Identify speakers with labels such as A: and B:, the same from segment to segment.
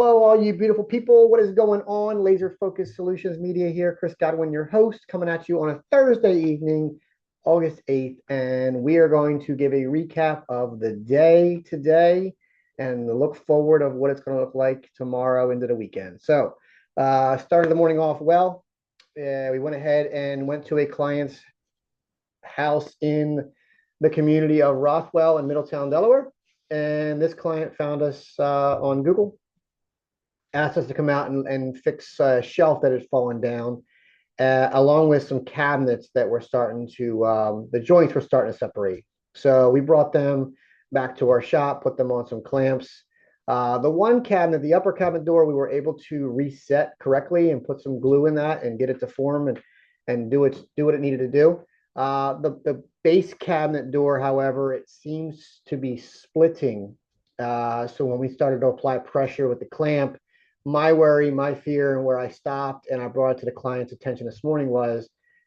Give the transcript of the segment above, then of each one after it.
A: Hello, all you beautiful people. What is going on? Laser Focus Solutions Media here. Chris Godwin, your host, coming at you on a Thursday evening, August 8th. And we are going to give a recap of the day today and the look forward of what it's going to look like tomorrow into the weekend. So, started the morning off well. We went ahead and went to a client's house in the community of Rothwell in Middletown, Delaware. And this client found us on Google, asked us to come out and fix a shelf that had fallen down, along with some cabinets that were starting to, the joints were starting to separate. So we brought them back to our shop, put them on some clamps. The one cabinet, the upper cabinet door, we were able to reset correctly and put some glue in that and get it to form and do what it needed to do. The base cabinet door, however, it seems to be splitting. So when we started to apply pressure with the clamp, my worry, my fear, and where I stopped and I brought it to the client's attention this morning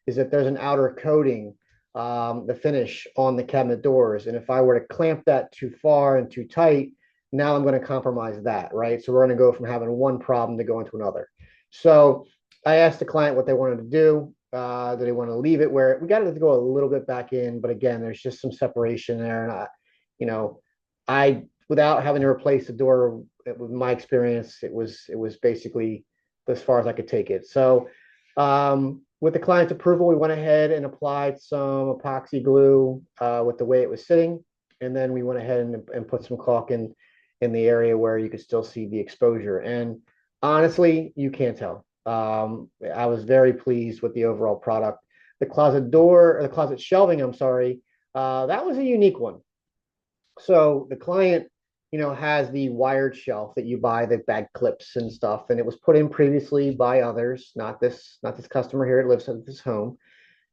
A: is that there's an outer coating, the finish on the cabinet doors. And if I were to clamp that too far and too tight, now I'm going to compromise that, right? So we're going to go from having one problem to going to another. So I asked the client what they wanted to do. Do they want to leave it where we got it to go a little bit back in, but again, there's just some separation there. And you know, I without having to replace the door, with my experience, it was basically as far as I could take it. So with the client's approval, we went ahead and applied some epoxy glue with the way it was sitting, and then we went ahead and put some caulk in the area where you could still see the exposure. And honestly, you can't tell. I was very pleased with the overall product. The closet door, or the closet shelving, I'm sorry, that was a unique one. So the client, has the wired shelf that you buy, the bag clips and stuff, and it was put in previously by others, not this customer here that lives at this home.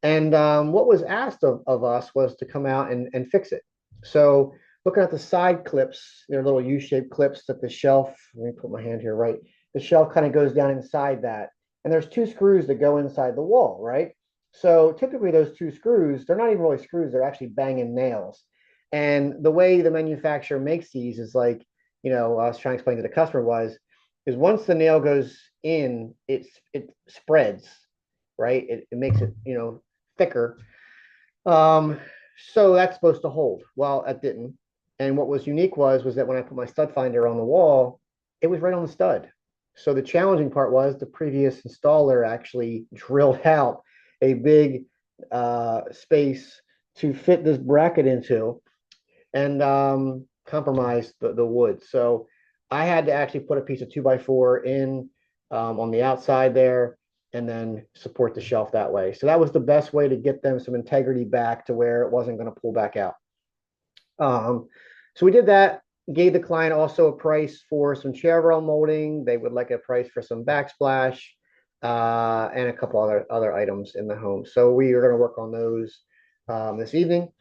A: And what was asked of us was to come out and fix it. So looking at the side clips, they're little U-shaped clips that the shelf, let me put my hand here, right? The shelf kind of goes down inside that. And there's two screws that go inside the wall, right? So typically those two screws, they're not even really screws, they're actually banging nails. And the way the manufacturer makes these is like, I was trying to explain to the customer is once the nail goes in, it spreads, right? It makes it, thicker. Um, so that's supposed to hold. Well, it didn't. And what was unique was that when I put my stud finder on the wall, it was right on the stud. So the challenging part was the previous installer actually drilled out a big space to fit this bracket into and compromised the wood. So I had to actually put a piece of 2x4 in on the outside there and then support the shelf that way. So that was the best way to get them some integrity back to where it wasn't going to pull back out. So we did that, gave the client also a price for some chair rail molding. They would like a price for some backsplash and a couple other items in the home. So we are going to work on those this evening.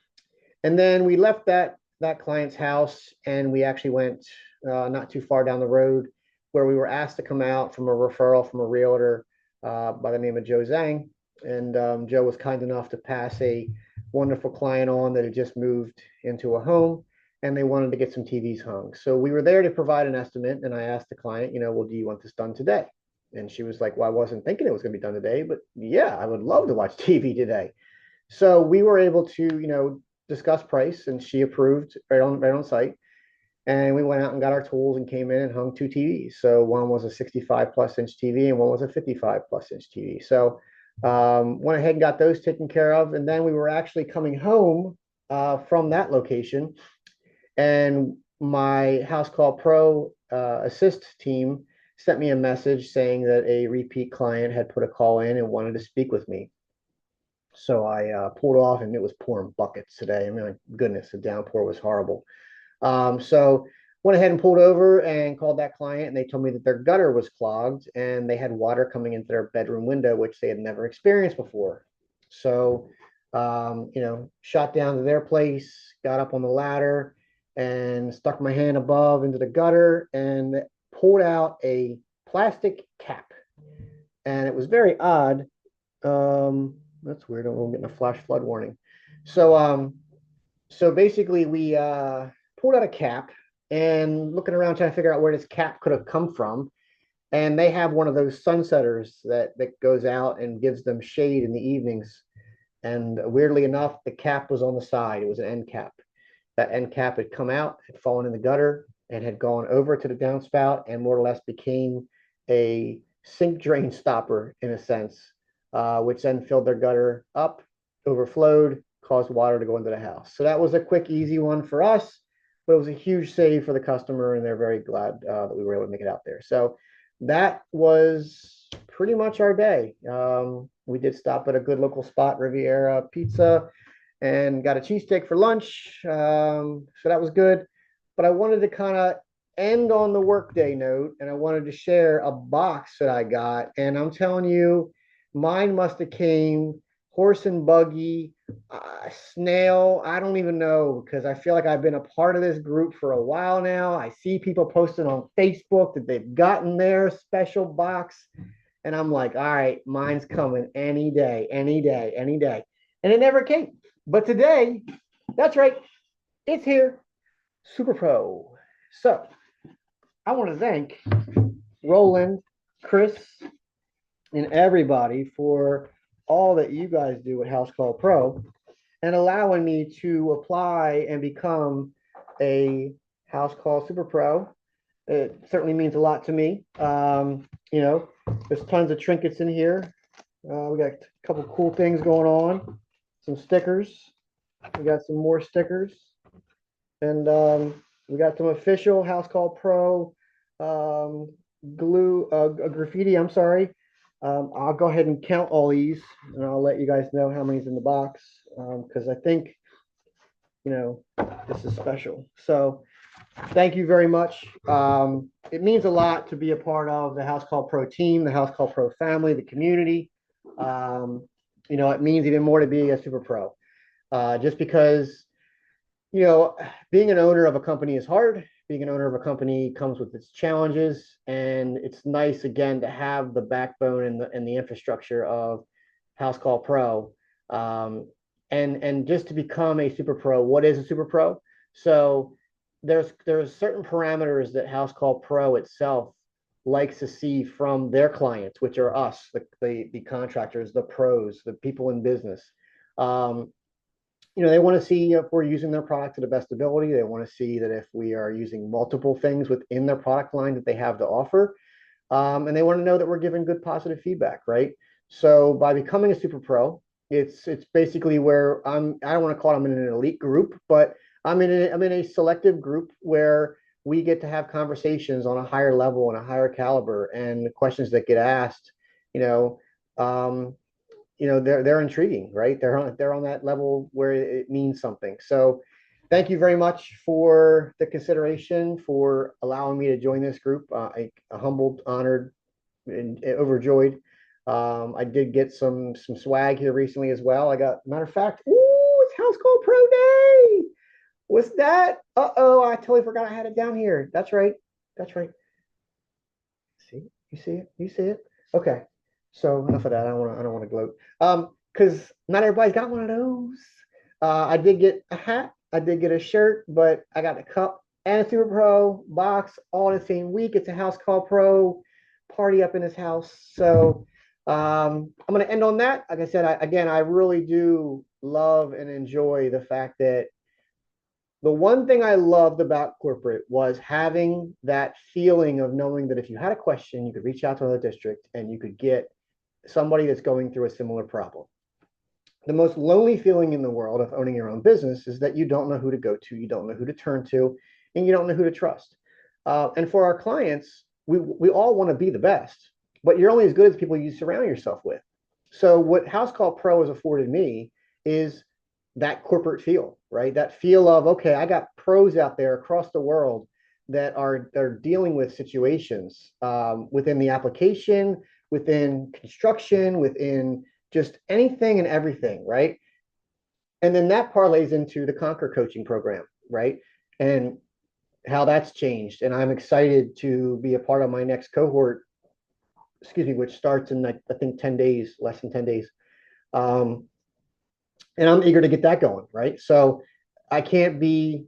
A: And then we left that client's house and we actually went not too far down the road where we were asked to come out from a referral from a realtor by the name of Joe Zhang. And Joe was kind enough to pass a wonderful client on that had just moved into a home and they wanted to get some TVs hung. So we were there to provide an estimate. And I asked the client, well, do you want this done today? And she was like, well, I wasn't thinking it was going to be done today, but yeah, I would love to watch TV today. So we were able to, discuss price and she approved right on site. And we went out and got our tools and came in and hung two TVs. So one was a 65 plus inch TV and one was a 55 plus inch TV. So went ahead and got those taken care of. And then we were actually coming home from that location. And my Housecall Pro Assist team sent me a message saying that a repeat client had put a call in and wanted to speak with me. So I pulled off and it was pouring buckets today. I mean, my goodness, the downpour was horrible. So went ahead and pulled over and called that client and they told me that their gutter was clogged and they had water coming into their bedroom window, which they had never experienced before. So, shot down to their place, got up on the ladder and stuck my hand above into the gutter and pulled out a plastic cap. And it was very odd. That's weird. I'm getting a flash flood warning. So basically we pulled out a cap and looking around trying to figure out where this cap could have come from. And they have one of those sunsetters that goes out and gives them shade in the evenings. And weirdly enough, the cap was on the side. It was an end cap. That end cap had come out, had fallen in the gutter, and had gone over to the downspout and more or less became a sink drain stopper in a sense, which then filled their gutter up, overflowed, caused water to go into the house. So that was a quick, easy one for us, but it was a huge save for the customer, and they're very glad that we were able to make it out there. So that was pretty much our day. We did stop at a good local spot, Riviera Pizza, and got a cheesesteak for lunch. So that was good. But I wanted to kind of end on the workday note, and I wanted to share a box that I got. And I'm telling you, mine must have came horse and buggy, snail. I don't even know because I feel like I've been a part of this group for a while now. I see people posting on Facebook that they've gotten their special box. And I'm like, all right, mine's coming any day, any day, any day. And it never came. But today, that's right, it's here, Super Pro. So I want to thank Roland, Chris, and everybody for all that you guys do at Housecall Pro and allowing me to apply and become a Housecall Super Pro. It certainly means a lot to me. There's tons of trinkets in here. We got a couple cool things going on. Some stickers. We got some more stickers. And we got some official Housecall Pro graffiti. I'm sorry. I'll go ahead and count all these, and I'll let you guys know how many's in the box because I think, this is special. So thank you very much. It means a lot to be a part of the Housecall Pro team, the Housecall Pro family, the community. It means even more to be a Super Pro. Just because, being an owner of a company is hard. Being an owner of a company comes with its challenges, and it's nice again to have the backbone and the infrastructure of Housecall Pro. And just to become a Super Pro, what is a Super Pro? So there's certain parameters that Housecall Pro itself likes to see from their clients, which are us, the contractors, the pros, the people in business. They want to see if we're using their product to the best ability. They want to see that if we are using multiple things within their product line that they have to offer. And they want to know that we're giving good positive feedback, right? So by becoming a Super Pro, it's basically where I don't want to call them in an elite group, but I'm in a selective group where we get to have conversations on a higher level and a higher caliber, and the questions that get asked, they're intriguing, right? They're on that level where it means something. So thank you very much for the consideration, for allowing me to join this group. I humbled, honored, and overjoyed. I did get some swag here recently as well. I got, matter of fact, it's Housecall Pro Day. What's that? Uh-oh, I totally forgot I had it down here. That's right. That's right. See, you see it? You see it? Okay. So enough of that. I don't want to gloat. Because not everybody's got one of those. I did get a hat, I did get a shirt, but I got a cup and a Super Pro box all in the same week. It's a Housecall Pro party up in this house. So I'm going to end on that. Like I said, I really do love and enjoy the fact that the one thing I loved about corporate was having that feeling of knowing that if you had a question, you could reach out to another district and you could get somebody that's going through a similar problem. The most lonely feeling in the world of owning your own business is that you don't know who to go to, you don't know who to turn to, and you don't know who to trust. And for our clients, we all want to be the best, but you're only as good as people you surround yourself with. So what Housecall Pro has afforded me is that corporate feel, right? That feel of, okay, I got pros out there across the world that are dealing with situations within the application, within construction, within just anything and everything, right? And then that parlays into the Conquer coaching program, right? And how that's changed. And I'm excited to be a part of my next cohort, which starts in, I think, 10 days, less than 10 days. And I'm eager to get that going, right? So I can't be,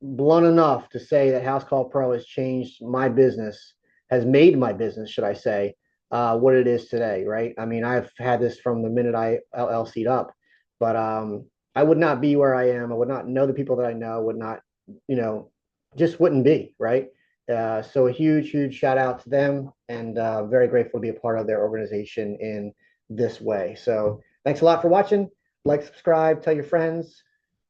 A: blunt enough to say that Housecall Pro has changed my business, has made my business, should I say, what it is today, right? I mean, I've had this from the minute I LLC'd up, but I would not be where I am. I would not know the people that I know, would not, you know, just wouldn't be, right? So a huge, huge shout out to them, and very grateful to be a part of their organization in this way. So thanks a lot for watching. Like, subscribe, tell your friends.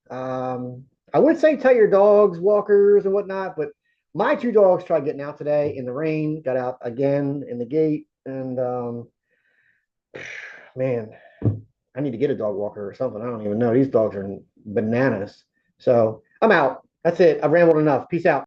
A: Um, I would say tell your dogs, walkers, and whatnot, but my two dogs tried getting out today in the rain, got out again in the gate, and man, I need to get a dog walker or something. I don't even know. These dogs are bananas. So I'm out. That's it. I've rambled enough. Peace out.